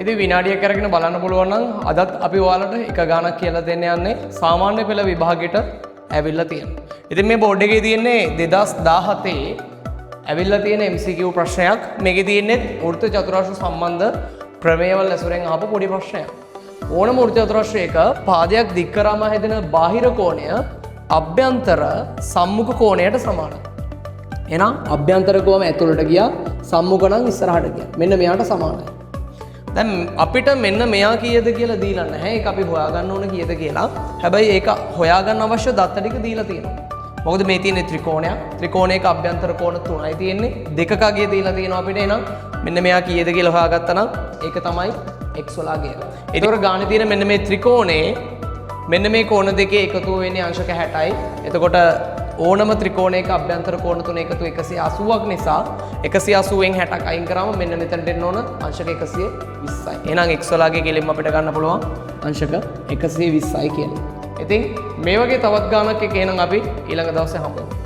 ඉතින් විනාඩියක් කරගෙන බලන්න පුළුවන් නම් අදත් අපි ඔයාලට එක ගානක් කියලා දෙන්න යන්නේ සාමාන්‍ය පෙළ විභාගෙට ඇවිල්ලා තියෙනවා. ඉතින් මේ බෝඩ් එකේ තියෙන්නේ 2017 ඇවිල්ලා තියෙන MCQ ප්‍රශ්නයක්. මේකේ තියෙන්නේ වෘත්ත චතුරාර්ය සම්බන්ධ ප්‍රමේයවල ඇසුරෙන් ආපු පොඩි ප්‍රශ්නයක්. ඕනම වෘත්ත චතුරාර්යයක පාදයක් දික් කරාම හැදෙන බාහිර කෝණය අභ්‍යන්තර සම්මුඛ කෝණයට සමානයි. එහෙනම් අභ්‍යන්තර කෝණ ඇතුළට ගියා සම්මුඛ නම් ඉස්සරහට ගියා. මෙන්න මෙයාට සමානයි. දැන් අපිට මෙන්න මෙයා කීයද කියලා දීලා නැහැ. ඒක අපි හොයාගන්න ඕන කීයද කියලා. හැබැයි ඒක හොයාගන්න අවශ්‍ය දත්ත ටික දීලා තියෙනවා. මොකද මේ තියෙන්නේ ත්‍රිකෝණයක්. ත්‍රිකෝණයක අභ්‍යන්තර කෝණ 3යි තියෙන්නේ. දෙකකගේ දීලා තියෙනවා අපිට. එහෙනම් මෙන්න මෙයා කීයද කියලා හොයාගත්තා නම් ඒක තමයි x වලාගේ. ඒතකොට ගානේ තියෙන මෙන්න මේ ත්‍රිකෝණේ මෙන්න මේ කෝණ දෙකේ එකතුව වෙන්නේ අංශක 60යි. එතකොට ඕනම ත්‍රිකෝණයක අභ්‍යන්තර කෝණ තුන එකතු 180ක් නිසා 180න් 60ක් අයින් කරාම මෙන්න මෙතනට එන්න ඕන අංශක 120යි. එහෙනම් x වලාගේ කෙලින්ම අපිට ගන්න පුළුවන් අංශක 120යි කියලා. ඉතින් මේ වගේ තවත් ගානක් එක එහෙනම් අපි ඊළඟ දවසේ හම්බ වෙමු.